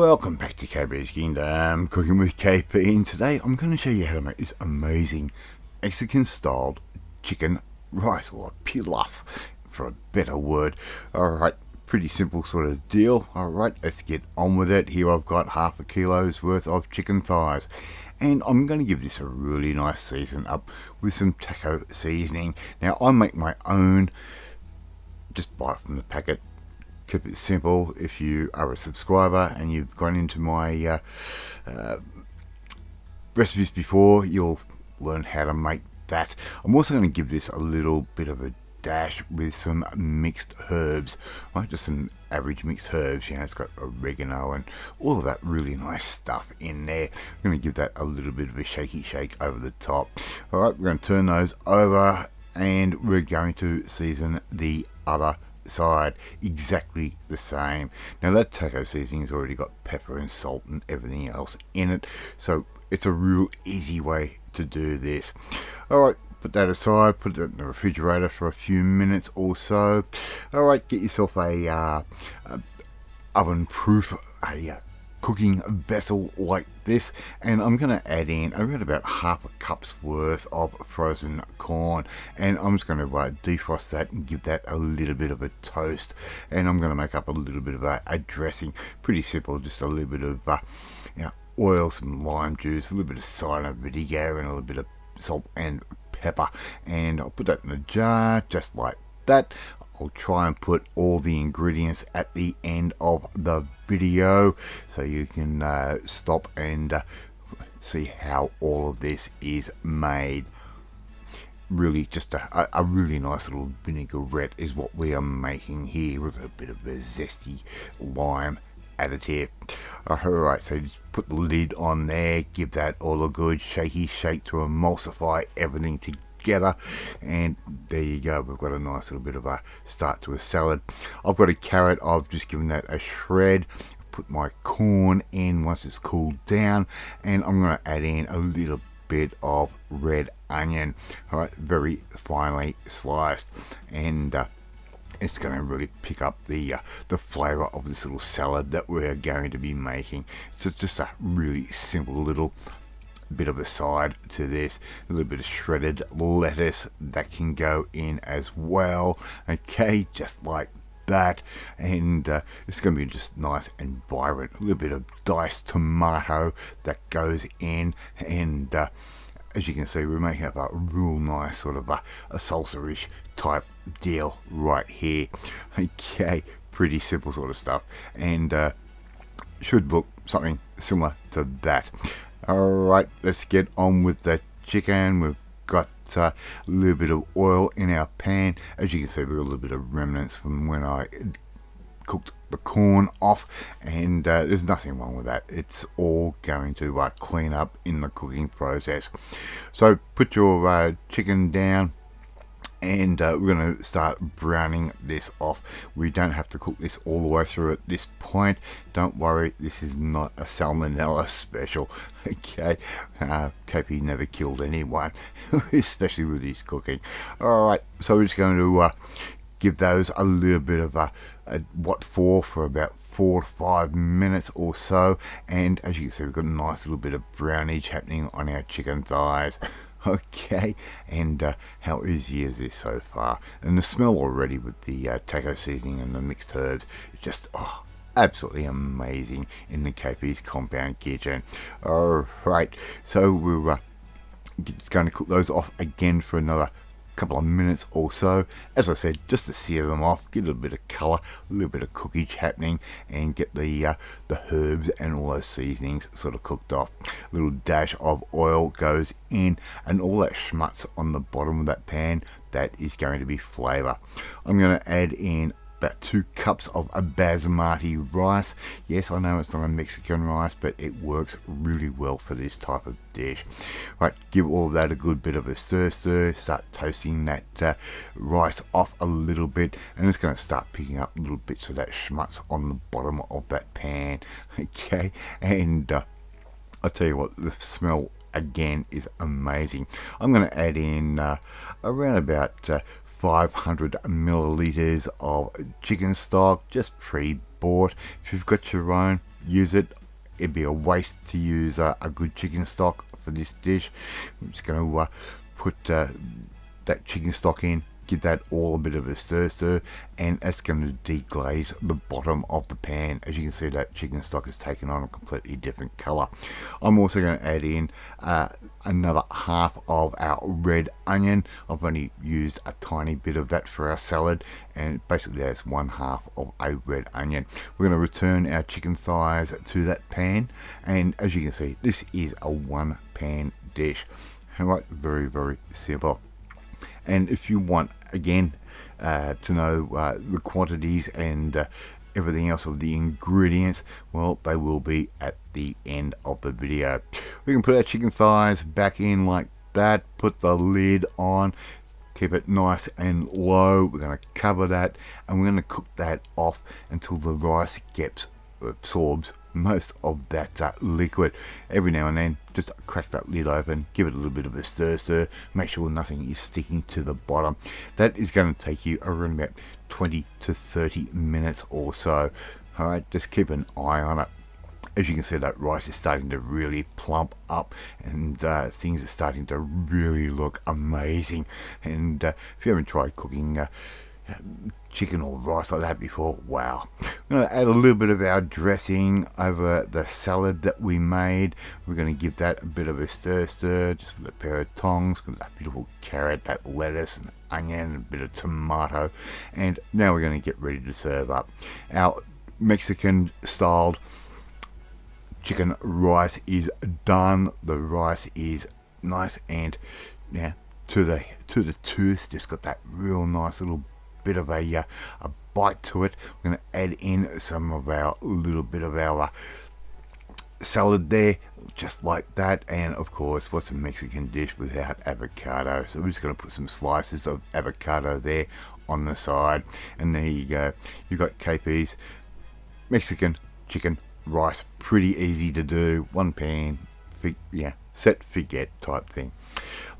Welcome back to KPsKINGDOM, cooking with KP, and today I'm going to show you how to make this amazing Mexican styled chicken rice, or pilaf for a better word. Alright, pretty simple sort of deal. Alright, let's get on with it. Here I've got half a kilo's worth of chicken thighs, and I'm going to give this a really nice season up with some taco seasoning. Now I make my own, just buy it from the packet. Keep it simple. If you are a subscriber and you've gone into my recipes before, you'll learn how to make that. I'm also going to give this a little bit of a dash with some mixed herbs, right? Just some average mixed herbs. You know, it's got oregano and all of that really nice stuff in there. I'm going to give that a little bit of a shaky shake over the top. All right, we're going to turn those over and we're going to season the other side exactly the same. Now that taco seasoning has already got pepper and salt and everything else in it, so it's a real easy way to do this. Alright, put that aside, put it in the refrigerator for a few minutes or so. Alright, get yourself a oven proof cooking vessel like this, and I'm going to add in around about half a cup's worth of frozen corn, and I'm just going to defrost that and give that a little bit of a toast, and I'm going to make up a little bit of a dressing. Pretty simple, just a little bit of oil, some lime juice, a little bit of cider vinegar, and a little bit of salt and pepper, and I'll put that in a jar just like that. I'll try and put all the ingredients at the end of the video so you can stop and see how all of this is made. Really just a really nice little vinaigrette is what we are making here with a bit of a zesty lime additive. Alright, so just put the lid on there, give that all a good shaky shake to emulsify everything together, and there you go. We've got a nice little bit of a start to a salad. I've got a carrot, I've just given that a shred, put my corn in once it's cooled down, and I'm going to add in a little bit of red onion, alright, very finely sliced, and it's going to really pick up the flavour of this little salad that we're going to be making. So it's just a really simple little bit of a side to this. A little bit of shredded lettuce that can go in as well, okay, just like that, and it's going to be just nice and vibrant. A little bit of diced tomato that goes in, and as you can see, we're making up a real nice sort of a salsa-ish type deal right here. Okay, pretty simple sort of stuff, and should look something similar to that. Alright, let's get on with the chicken. We've got a little bit of oil in our pan. As you can see, we've got a little bit of remnants from when I cooked the corn off, and there's nothing wrong with that. It's all going to clean up in the cooking process. So put your chicken down, and we're going to start browning this off. We don't have to cook this all the way through at this point. Don't worry, this is not a salmonella special. Okay, KP never killed anyone, especially with his cooking. Alright, so we're just going to give those a little bit of a what for about 4 to 5 minutes or so, and as you can see, we've got a nice little bit of brownage happening on our chicken thighs. Okay, and how easy is this so far? And the smell already with the taco seasoning and the mixed herbs is just absolutely amazing in the KP's compound kitchen. Alright, so we're just going to cook those off again for another couple of minutes or so, as I said, just to sear them off, get a little bit of colour, a little bit of cookage happening, and get the herbs and all those seasonings sort of cooked off. A little dash of oil goes in, and all that schmutz on the bottom of that pan, that is going to be flavour. I'm going to add in about 2 cups of a basmati rice. Yes, I know it's not a Mexican rice, but it works really well for this type of dish. Right, give all of that a good bit of a stir, start toasting that rice off a little bit, and it's going to start picking up little bits of that schmutz on the bottom of that pan. Okay, and I'll tell you what, the smell again is amazing. I'm going to add in around about 500 milliliters of chicken stock, just pre-bought. If you've got your own, use it. It'd be a waste to use a good chicken stock for this dish. I'm just going to put that chicken stock in, give that all a bit of a stir, and it's going to deglaze the bottom of the pan. As you can see, that chicken stock has taken on a completely different color. I'm also going to add in another half of our red onion. I've only used a tiny bit of that for our salad, and basically that's 1/2 of a red onion. We're going to return our chicken thighs to that pan, and as you can see, this is a one pan dish. Alright, very simple. And if you want, again, to know the quantities and everything else of the ingredients, well, they will be at the end of the video. We can put our chicken thighs back in like that, put the lid on, keep it nice and low. We're going to cover that, and we're going to cook that off until the rice absorbs most of that liquid. Every now and then, just crack that lid open, give it a little bit of a stir, make sure nothing is sticking to the bottom. That is going to take you around about 20 to 30 minutes or so. Alright, just keep an eye on it. As you can see, that rice is starting to really plump up, and things are starting to really look amazing. And if you haven't tried cooking chicken or rice like that before, wow. We're going to add a little bit of our dressing over the salad that we made. We're going to give that a bit of a stir just with a pair of tongs, with that beautiful carrot, that lettuce and onion, a bit of tomato. And now we're going to get ready to serve up. Our Mexican styled chicken rice is done. The rice is nice and to the tooth, just got that real nice little bit of a bite to it. We're going to add in some of our little bit of our salad there, just like that. And of course, what's a Mexican dish without avocado? So we're just going to put some slices of avocado there on the side, and there you go. You've got KP's Mexican chicken rice. Pretty easy to do, one pan, set forget type thing.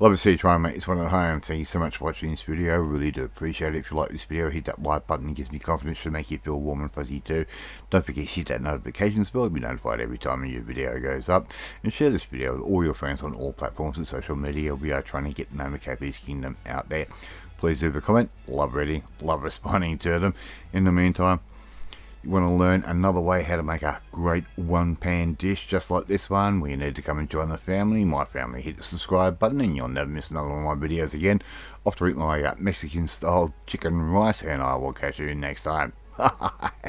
Love to see you trying, mate. It's one at home. Thank you so much for watching this video. Really do appreciate it. If you like this video, hit that like button. It gives me confidence to make you feel warm and fuzzy too. Don't forget to hit that notifications bell to be notified every time a new video goes up. And share this video with all your friends on all platforms and social media. We are trying to get the name of KP's Kingdom out there. Please leave a comment. Love reading, love responding to them. In the meantime, you want to learn another way how to make a great one pan dish just like this one, well, you need to come and join the family, my family. Hit the subscribe button and you'll never miss another one of my videos again. Off to eat my Mexican style chicken rice, and I will catch you next time. Bye.